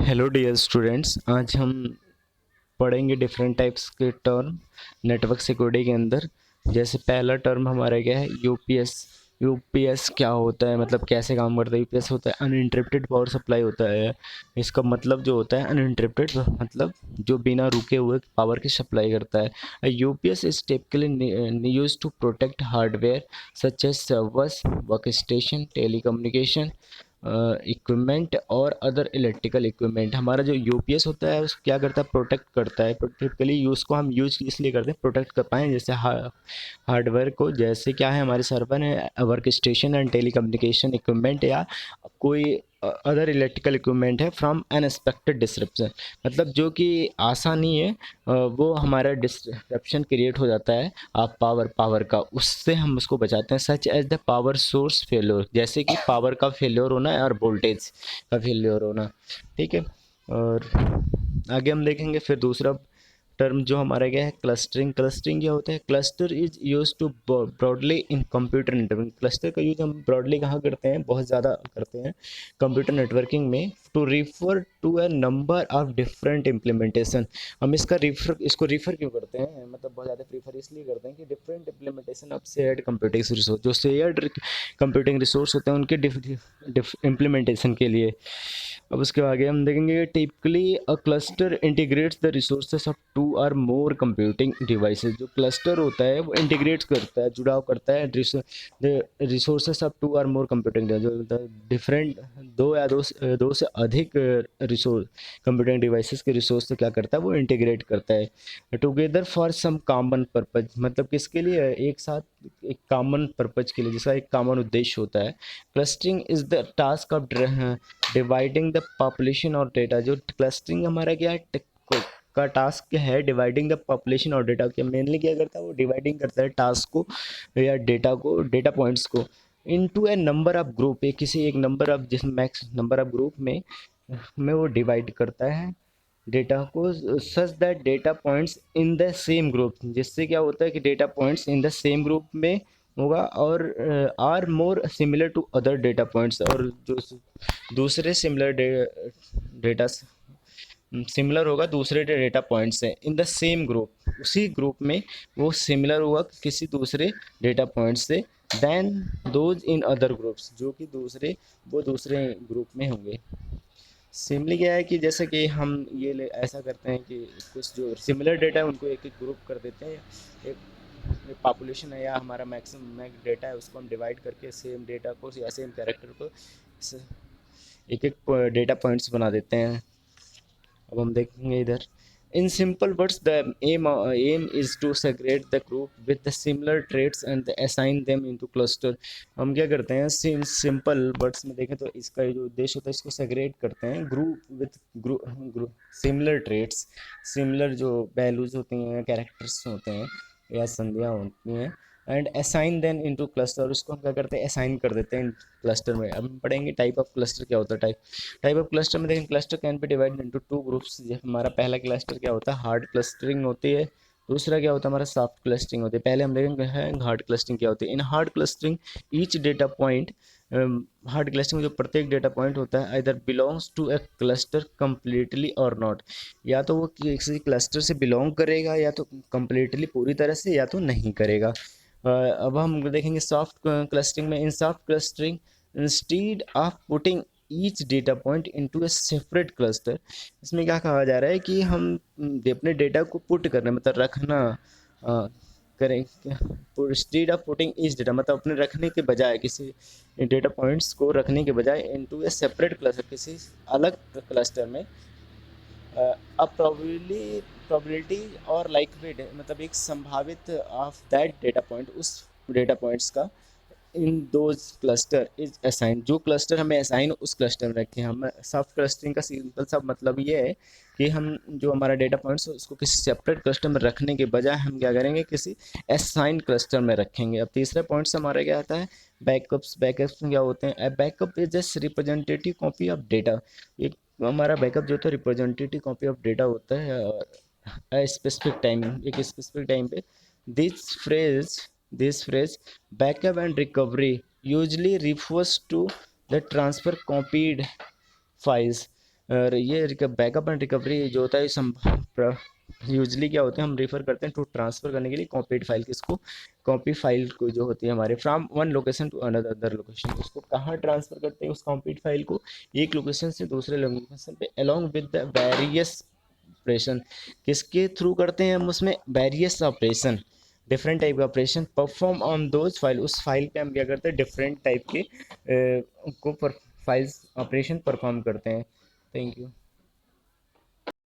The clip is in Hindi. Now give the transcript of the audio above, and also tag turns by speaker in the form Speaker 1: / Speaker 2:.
Speaker 1: हेलो डियर स्टूडेंट्स, आज हम पढ़ेंगे डिफरेंट टाइप्स के टर्म नेटवर्क सिक्योरिटी के अंदर। जैसे पहला टर्म हमारा क्या है, यूपीएस। यूपीएस क्या होता है, मतलब कैसे काम करता है। यूपीएस होता है अनइंटरप्टेड पावर सप्लाई होता है। इसका मतलब जो होता है अनइंटरप्टेड, मतलब जो बिना रुके हुए पावर की सप्लाई करता है। UPS is typically use to protect hardware such as servers, work station, telecommunication equipment और अदर इलेक्ट्रिकल इक्विपमेंट। हमारा जो यूपीएस होता है उसको क्या करता है, प्रोटेक्ट करता है। टिपिकली यूज़ को हम यूज इसलिए करते हैं प्रोटेक्ट कर पाएँ, जैसे हार्डवेयर को, जैसे क्या है हमारे सर्वर है, work station and telecommunication equipment, या कोई अदर इलेक्ट्रिकल इक्विपमेंट है फ्रॉम अनएक्सपेक्टेड डिसरप्शन। मतलब जो कि आशा नहीं है, वो हमारा डिसरप्शन क्रिएट हो जाता है आप पावर का, उससे हम उसको बचाते हैं। Such as the power source failure, जैसे कि पावर का फेल्योर होना और वोल्टेज का फेल्योर होना। ठीक है। और आगे हम देखेंगे फिर दूसरा टर्म जो हमारा क्या है, क्लस्टरिंग। क्लस्टरिंग क्या होता है, cluster is use to broadly in computer networking. Cluster का यूज हम ब्रॉडली कहाँ करते हैं, बहुत ज़्यादा करते हैं कंप्यूटर नेटवर्किंग में, to refer to a number of different implementation. हम इसको रिफर क्यों करते हैं, मतलब बहुत ज़्यादा प्रीफर इसलिए करते हैं कि different implementation of shared computing resource, जो शेयर्ड कंप्यूटिंग रिसोर्स होते हैं उनके इम्प्लीमेंटेशन के लिए। अब उसके आगे हम देखेंगे, typically a cluster integrates the resources of two or more computing devices. जो क्लस्टर होता है वो इंटीग्रेट करता है, जुड़ाव करता है resources of two or more computing, जो डिफरेंट दो से अधिक रिसोर्स कंप्यूटिंग डिवाइसेस के रिसोर्स से क्या करता है, वो इंटीग्रेट करता है together for some common purpose. मतलब किसके लिए, एक साथ एक कॉमन पर्पज के लिए, जिसका एक कॉमन उद्देश्य होता है। Clustering is the task of dividing the population और डेटा। जो क्लस्टरिंग हमारा क्या है, का टास्क है डिवाइडिंग द पॉपुलेशन और डेटा। क्या मेनली क्या करता है, वो डिवाइडिंग करता है टास्क को या डेटा को, डेटा पॉइंट्स को, into a number of group. एक किसी एक नंबर ऑफ, जिस मैक्स नंबर ऑफ ग्रुप में वो डिवाइड करता है डेटा को, such that data points in the same group. जिससे क्या होता है कि data points in the same group में होगा, और are more similar to other data points, और जो दूसरे डेटा सिमिलर होगा दूसरे डेटा पॉइंट से इन द सेम ग्रुप, उसी ग्रुप में वो सिमिलर होगा किसी दूसरे डेटा पॉइंट से, then those in other groups, जो कि दूसरे ग्रुप में होंगे। सिमिलर क्या है कि जैसे कि हम ऐसा करते हैं कि कुछ जो सिमिलर डेटा है उनको एक एक ग्रुप कर देते हैं। एक पॉपुलेशन है या हमारा मैक्सिमम मैक्स डेटा है, उसको हम डिवाइड करके सेम डेटा को या सेम कैरेक्टर को एक एक डेटा पॉइंट्स बना देते हैं। अब हम देखेंगे इधर, in simple words the aim is to segregate the group with the similar traits and assign them into cluster. हम क्या करते हैं, सिंपल वर्ड्स में देखें तो इसका जो उद्देश्य होता है, इसको सेग्रेट करते हैं group with group similar traits, similar जो वैल्यूज होती हैं, कैरेक्टर्स होते हैं या संधियाँ होती हैं, and assign them into cluster. उसको हम क्या करते हैं, असाइन कर देते हैं क्लस्टर में। अब हम पढ़ेंगे टाइप ऑफ क्लस्टर क्या होता है। टाइप ऑफ क्लस्टर में देखें, cluster can be divided into two groups. हमारा पहला क्लस्टर क्या होता है, हार्ड क्लस्टरिंग होती है। दूसरा क्या होता है हमारा, सॉफ्ट क्लस्टरिंग होती है। पहले हम देखेंगे है हार्ड क्लस्टरिंग क्या होती है। In hard clustering each data point, hard clustering में जो प्रत्येक डेटा पॉइंट होता है, either belongs to a cluster completely or not, या तो वो किसी क्लस्टर से बिलोंग करेगा, या तो कम्प्लीटली पूरी तरह से, या तो नहीं करेगा। अब हम देखेंगे सॉफ्ट क्लस्टरिंग में, in soft clustering instead of putting each data point into a separate cluster. इसमें क्या कहा जा रहा है कि हम अपने डेटा को पुट करना, मतलब रखना करें। Instead of putting each data, मतलब अपने रखने के बजाय, किसी डेटा पॉइंट्स को रखने के बजाय इनटू ए सेपरेट क्लस्टर, किसी अलग क्लस्टर में, अब प्रोबेबिलिटी और लाइकलीहुड, मतलब एक संभावित ऑफ दैट डेटा पॉइंट, उस डेटा पॉइंट्स का, in those cluster is assign, जो क्लस्टर हमें असाइन उस क्लस्टर में रखें हम। सॉफ्ट क्लस्टरिंग का सिंपल सा मतलब ये है कि हम जो हमारा डेटा पॉइंट्स है उसको किसी सेपरेट क्लस्टर में रखने के बजाय हम क्या करेंगे, किसी असाइन क्लस्टर में रखेंगे। अब तीसरा पॉइंट्स हमारा क्या आता है, बैकअप्स। बैकअप्स क्या होते हैं, backup is just representative copy of data. एक हमारा बैकअप जो होता है रिप्रेजेंटेटिव कॉपी ऑफ डेटा होता है स्पेसिफिक टाइम, एक स्पेसिफिक टाइम पे। This phrase this phrase backup and recovery usually refers to the transfer copied files, और ये बैकअप एंड रिकवरी जो होता है यूजली क्या होता है, हम रेफर करते हैं टू ट्रांसफ़र करने के लिए कॉपीड फाइल किसको, कॉपी फाइल को जो होती है हमारे from one location to another location, उसको कहाँ ट्रांसफ़र करते हैं उस कॉपीड फाइल को, एक लोकेशन से दूसरे लोकेशन पे along with the various operation, किसके थ्रू करते हैं हम उसमें, वेरियस ऑपरेशन, डिफरेंट टाइप का operation perform on those file, उस फाइल पे हम क्या करते हैं डिफरेंट टाइप के को फाइल्स ऑपरेशन परफॉर्म करते हैं। Thank you.